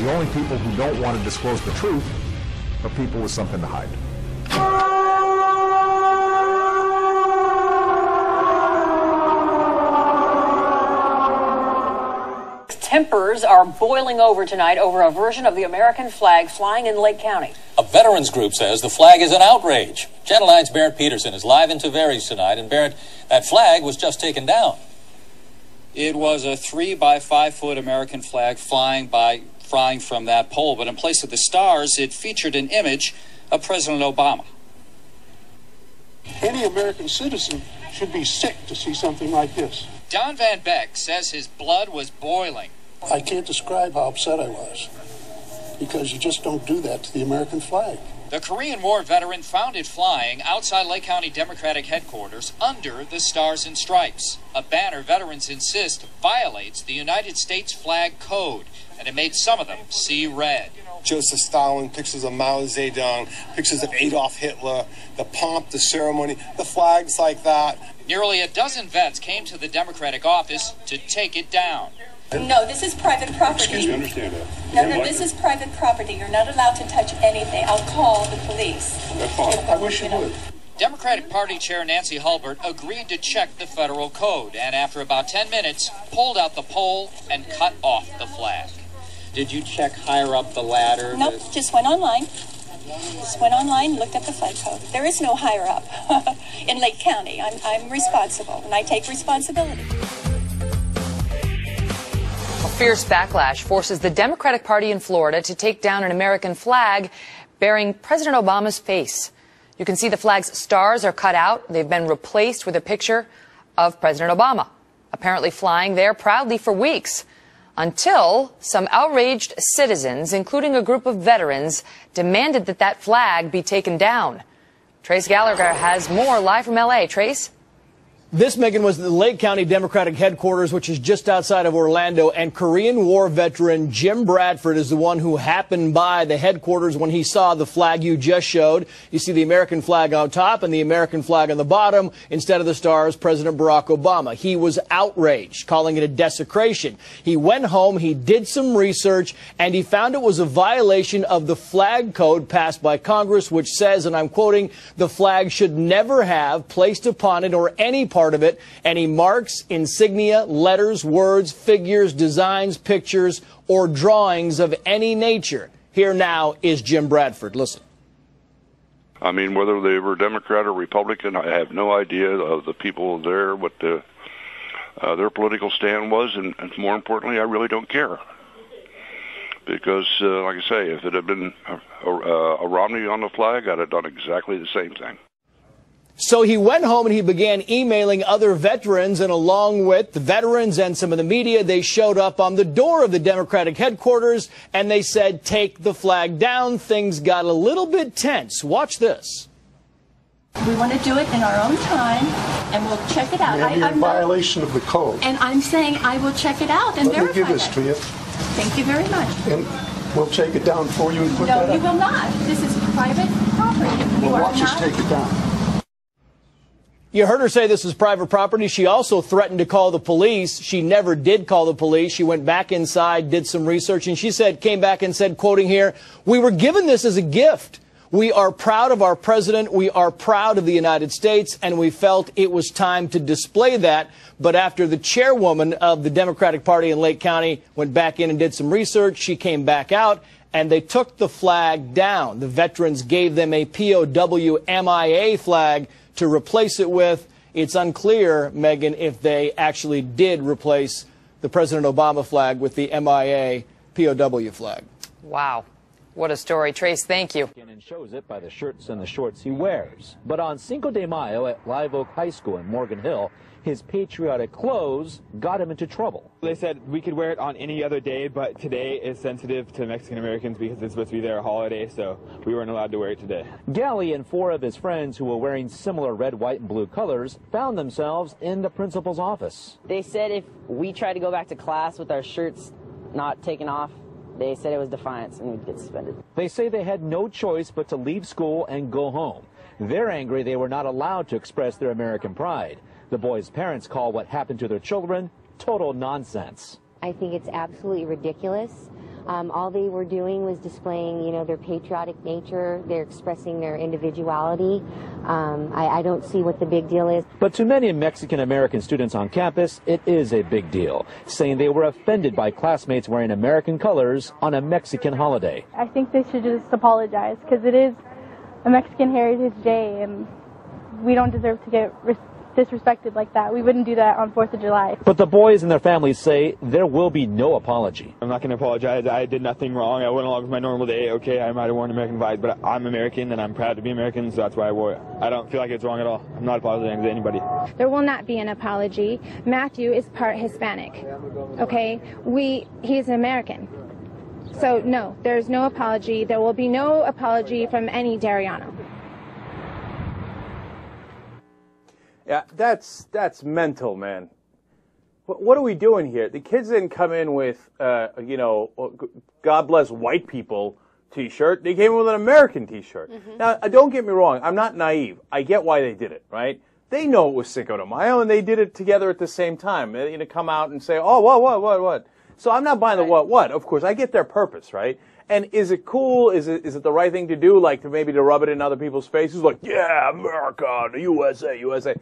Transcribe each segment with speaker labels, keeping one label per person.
Speaker 1: The only people who don't want to disclose the truth are people with something to hide.
Speaker 2: Tempers are boiling over tonight over a version of the American flag flying in Lake County.
Speaker 3: A veterans group says the flag is an outrage. Channel 9's Barrett Peterson is live in Tavares tonight. And Barrett, that flag was just taken down.
Speaker 4: It was a 3 by 5 foot American flag flying from that pole, but in place of the stars, it featured an image of President Obama.
Speaker 5: Any American citizen should be sick to see something like this.
Speaker 4: Don Van Beck says his blood was boiling.
Speaker 5: I can't describe how upset I was, because you just don't do that to the American flag.
Speaker 4: The Korean War veteran found it flying outside Lake County Democratic headquarters under the Stars and Stripes, a banner veterans insist violates the United States flag code, and it made some of them see red.
Speaker 6: Joseph Stalin, pictures of Mao Zedong, pictures of Adolf Hitler, the pomp, the ceremony, the flags like that.
Speaker 4: Nearly a dozen vets came to the Democratic office to take it down.
Speaker 7: No, this is private property.
Speaker 5: Excuse me, I understand that.
Speaker 7: No, this is private property. You're not allowed to touch anything. I'll call the police.
Speaker 5: That's fine. I wish you would.
Speaker 4: Democratic Party Chair Nancy Hulbert agreed to check the federal code and after about 10 minutes pulled out the pole and cut off the flag. Did you check higher up the ladder?
Speaker 7: Nope, just went online. Looked at the flag code. There is no higher up in Lake County. I'm responsible, and I take responsibility.
Speaker 2: A fierce backlash forces the Democratic Party in Florida to take down an American flag bearing President Obama's face. You can see the flag's stars are cut out. They've been replaced with a picture of President Obama, apparently flying there proudly for weeks, until some outraged citizens, including a group of veterans, demanded that that flag be taken down. Trace Gallagher has more live from L.A. Trace?
Speaker 8: This, Megan, was the Lake County Democratic headquarters, which is just outside of Orlando, and Korean War veteran Jim Bradford is the one who happened by the headquarters when he saw the flag you just showed. You see the American flag on top and the American flag on the bottom. Instead of the stars, President Barack Obama. He was outraged, calling it a desecration. He went home, he did some research, and he found it was a violation of the flag code passed by Congress, which says, and I'm quoting, the flag should never have placed upon it or any part of it any marks, insignia, letters, words, figures, designs, pictures, or drawings of any nature. Here now is Jim Bradford. Listen.
Speaker 9: I mean, whether they were Democrat or Republican, I have no idea of the people there, what their political stand was, and more importantly, I really don't care. Because, like I say, if it had been a Romney on the flag, I'd have done exactly the same thing.
Speaker 8: So he went home and he began emailing other veterans, and along with the veterans and some of the media, they showed up on the door of the Democratic headquarters and they said, take the flag down. Things got a little bit tense. Watch this.
Speaker 7: We want to do it in our own time, and we'll check it out.
Speaker 5: You're in violation of the code.
Speaker 7: And I'm saying I will check it out and verify
Speaker 5: Let me give this to you.
Speaker 7: Thank you very much.
Speaker 5: And we'll take it down for you and put that up.
Speaker 7: No, you will not. This is private property.
Speaker 5: Well, watch us take it down.
Speaker 8: You heard her say this is private property. She also threatened to call the police. She never did call the police. She went back inside, did some research, and she said, came back and said, quoting here, we were given this as a gift. We are proud of our president. We are proud of the United States, and we felt it was time to display that. But after the chairwoman of the Democratic Party in Lake County went back in and did some research, she came back out, and they took the flag down. The veterans gave them a POW MIA flag to replace it with. It's unclear, Megan, if they actually did replace the President Obama flag with the MIA POW flag.
Speaker 2: Wow. What a story. Trace, thank you.
Speaker 10: And shows it by the shirts and the shorts he wears. But on Cinco de Mayo at Live Oak High School in Morgan Hill, his patriotic clothes got him into trouble.
Speaker 11: They said we could wear it on any other day, but today is sensitive to Mexican Americans because it's supposed to be their holiday, so we weren't allowed to wear it today.
Speaker 10: Gally and 4 of his friends who were wearing similar red, white, and blue colors found themselves in the principal's office.
Speaker 12: They said if we tried to go back to class with our shirts not taken off, they said it was defiance and we'd get suspended.
Speaker 10: They say they had no choice but to leave school and go home. They're angry they were not allowed to express their American pride. The boys' parents call what happened to their children total nonsense.
Speaker 13: I think it's absolutely ridiculous. All they were doing was displaying, their patriotic nature. They're expressing their individuality. I don't see what the big deal is.
Speaker 10: But to many Mexican-American students on campus, it is a big deal, saying they were offended by classmates wearing American colors on a Mexican holiday.
Speaker 14: I think they should just apologize, because it is a Mexican Heritage Day, and we don't deserve to get disrespected like that. We wouldn't do that on 4th of July.
Speaker 10: But the boys and their families say there will be no apology.
Speaker 11: I'm not going to apologize. I did nothing wrong. I went along with my normal day. Okay, I might have worn American flag, but I'm American and I'm proud to be American, so that's why I wore it. I don't feel like it's wrong at all. I'm not apologizing to anybody.
Speaker 15: There will not be an apology. Matthew is part Hispanic. Okay? He's an American. So no, there's no apology. There will be no apology from any Dariano.
Speaker 16: Yeah, that's mental, man. What are we doing here? The kids didn't come in with, God bless white people T-shirt. They came in with an American T-shirt. Now, don't get me wrong. I'm not naive. I get why they did it, right? They know it was Cinco de Mayo, and they did it together at the same time. They come out and say, oh, what? So I'm not buying the what. Of course, I get their purpose, right? And is it cool? Is it the right thing to do? Like to rub it in other people's faces? Like, yeah, America, the USA.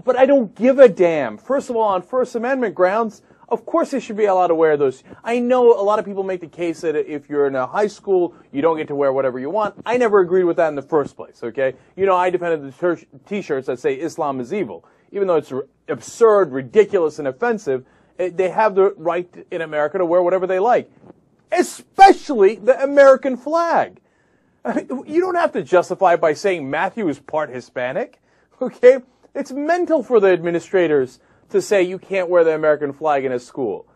Speaker 16: But I don't give a damn. First of all, on First Amendment grounds, of course they should be allowed to wear those. I know a lot of people make the case that if you're in a high school, you don't get to wear whatever you want. I never agreed with that in the first place, okay? I defended the T-shirts that say Islam is evil. Even though it's absurd, ridiculous, and offensive, they have the right in America to wear whatever they like. Especially the American flag. I mean, you don't have to justify it by saying Matthew is part Hispanic, okay? It's mental for the administrators to say you can't wear the American flag in a school.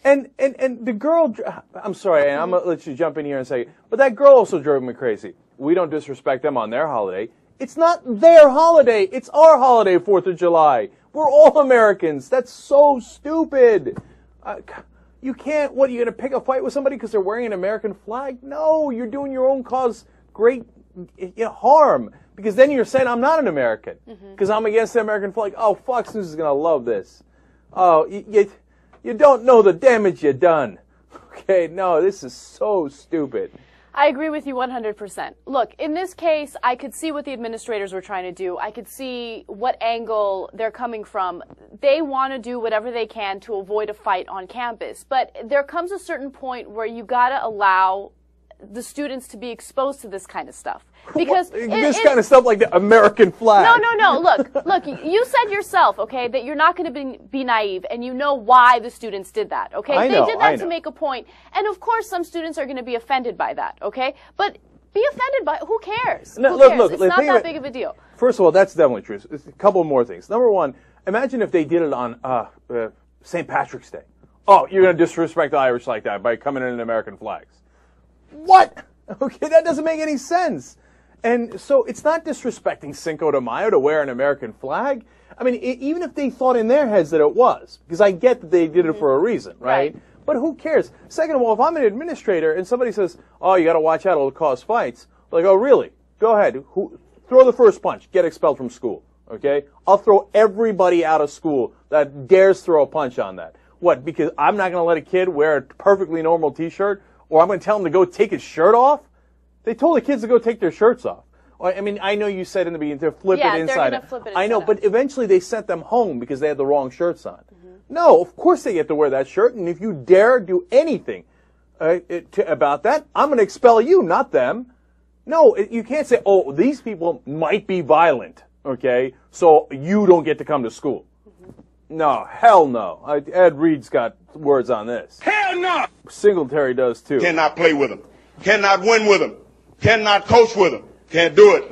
Speaker 16: And the girl, I'm sorry, I'm going to let you jump in here and say, but that girl also drove me crazy. We don't disrespect them on their holiday. It's not their holiday. It's our holiday, 4th of July. We're all Americans. That's so stupid. You can't, what, are you going to pick a fight with somebody because they're wearing an American flag? No, you're doing your own cause great harm. Because then you're saying I'm not an American. Because I'm against the American flag. Oh, Fox News is going to love this. Oh, you don't know the damage you've done. Okay, no, this is so stupid.
Speaker 17: I agree with you 100%. Look, in this case, I could see what the administrators were trying to do. I could see what angle they're coming from. They want to do whatever they can to avoid a fight on campus. But there comes a certain point where you got to allow the students to be exposed to this kind of stuff. Because
Speaker 16: this kind of stuff like the American flag.
Speaker 17: No. Look, you said yourself, okay, that you're not going to be naive, and you know why the students did that, okay? They did that to make a point. And of course, some students are going to be offended by that, okay? But be offended by who cares?
Speaker 16: No,
Speaker 17: who cares?
Speaker 16: Look,
Speaker 17: it's not that big of a deal.
Speaker 16: First of all, that's definitely true. A couple more things. Number one, imagine if they did it on St. Patrick's Day. Oh, you're going to disrespect the Irish like that by coming in American flags. What? Okay, that doesn't make any sense. And so it's not disrespecting Cinco de Mayo to wear an American flag. I mean, even if they thought in their heads that it was, because I get that they did it for a reason, right? But who cares? Second of all, if I'm an administrator and somebody says, oh, you got to watch out, it'll cause fights, like, oh, really? Go ahead. Throw the first punch. Get expelled from school, okay? I'll throw everybody out of school that dares throw a punch on that. What, because I'm not going to let a kid wear a perfectly normal T-shirt, or I'm going to tell him to go take his shirt off? They told the kids to go take their shirts off. I mean, I know you said in the beginning to flip it inside.
Speaker 17: They're going to flip it inside.
Speaker 16: I know, but eventually they sent them home because they had the wrong shirts on. No, of course they get to wear that shirt, and if you dare do anything about that, I'm going to expel you, not them. No, you can't say, oh, these people might be violent, okay, so you don't get to come to school. No, hell no. Ed Reed's got words on this.
Speaker 18: Hell no!
Speaker 16: Singletary does too.
Speaker 18: Cannot play with them. Cannot win with them. Cannot coach with them. Can't do it.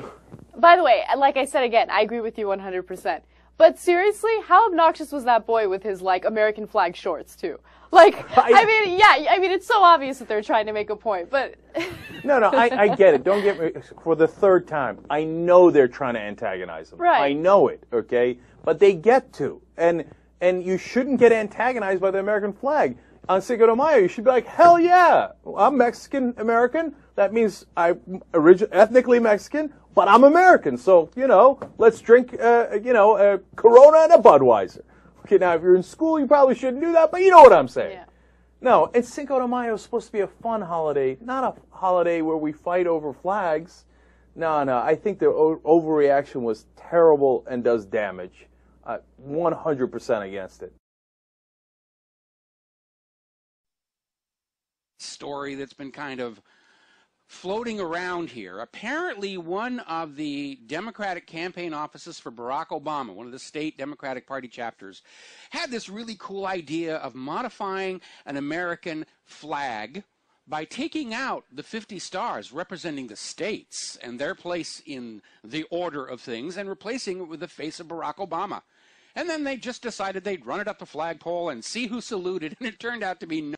Speaker 17: By the way, like I said again, I agree with you 100%. But seriously, how obnoxious was that boy with his, like, American flag shorts, too? Like, I mean, it's so obvious that they're trying to make a point, but...
Speaker 16: No, I get it. Don't get me... For the third time, I know they're trying to antagonize them.
Speaker 17: Right.
Speaker 16: I know it, okay? But they get to. And you shouldn't get antagonized by the American flag. On Cinco de Mayo, you should be like, hell yeah, I'm Mexican-American. That means I'm ethnically Mexican, but I'm American. So, let's drink, a Corona and a Budweiser. Okay, now, if you're in school, you probably shouldn't do that, but you know what I'm saying. Yeah. No, and Cinco de Mayo is supposed to be a fun holiday, not a holiday where we fight over flags. No, I think the overreaction was terrible and does damage. 100% against it.
Speaker 19: Story that's been kind of floating around here. Apparently, one of the Democratic campaign offices for Barack Obama, one of the state Democratic Party chapters, had this really cool idea of modifying an American flag by taking out the 50 stars representing the states and their place in the order of things and replacing it with the face of Barack Obama. And then they just decided they'd run it up the flagpole and see who saluted, and it turned out to be no.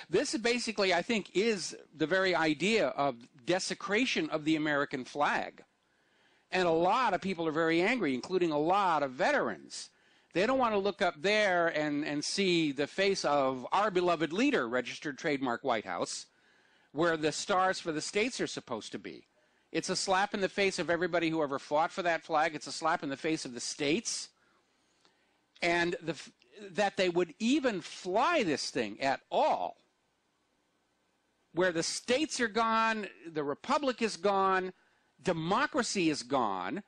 Speaker 19: This basically, I think, is the very idea of desecration of the American flag. And a lot of people are very angry, including a lot of veterans. They don't want to look up there and see the face of our beloved leader, registered trademark White House, where the stars for the states are supposed to be. It's a slap in the face of everybody who ever fought for that flag. It's a slap in the face of the states. And that they would even fly this thing at all, where the states are gone, the republic is gone, democracy is gone,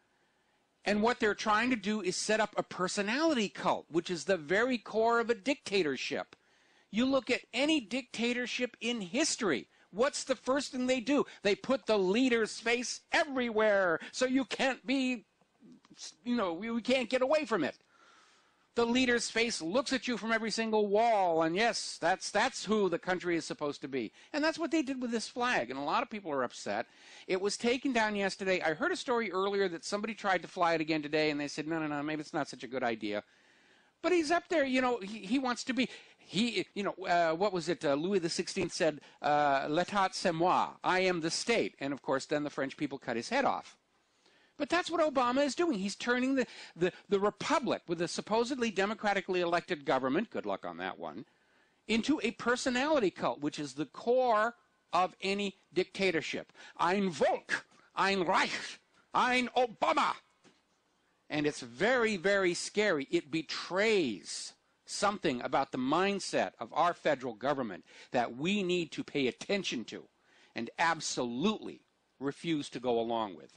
Speaker 19: and what they're trying to do is set up a personality cult, which is the very core of a dictatorship. You look at any dictatorship in history, what's the first thing they do? They put the leader's face everywhere, so you can't be, we can't get away from it. The leader's face looks at you from every single wall, and yes, that's who the country is supposed to be. And that's what they did with this flag, and a lot of people are upset. It was taken down yesterday. I heard a story earlier that somebody tried to fly it again today, and they said, no, maybe it's not such a good idea. But he's up there, he wants to be, what was it, Louis XVI said, l'état c'est moi, I am the state. And of course, then the French people cut his head off. But that's what Obama is doing. He's turning the republic, with a supposedly democratically elected government, good luck on that one, into a personality cult, which is the core of any dictatorship. Ein Volk, ein Reich, ein Obama. And it's very, very scary. It betrays something about the mindset of our federal government that we need to pay attention to and absolutely refuse to go along with.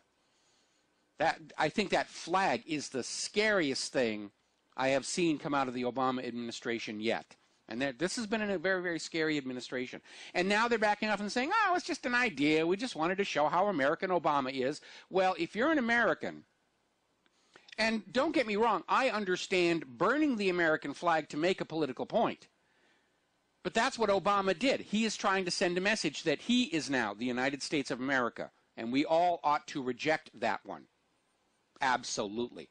Speaker 19: I think that flag is the scariest thing I have seen come out of the Obama administration yet. And this has been a very, very scary administration. And now they're backing off and saying, oh, it's just an idea. We just wanted to show how American Obama is. Well, if you're an American, and don't get me wrong, I understand burning the American flag to make a political point. But that's what Obama did. He is trying to send a message that he is now the United States of America. And we all ought to reject that one. Absolutely.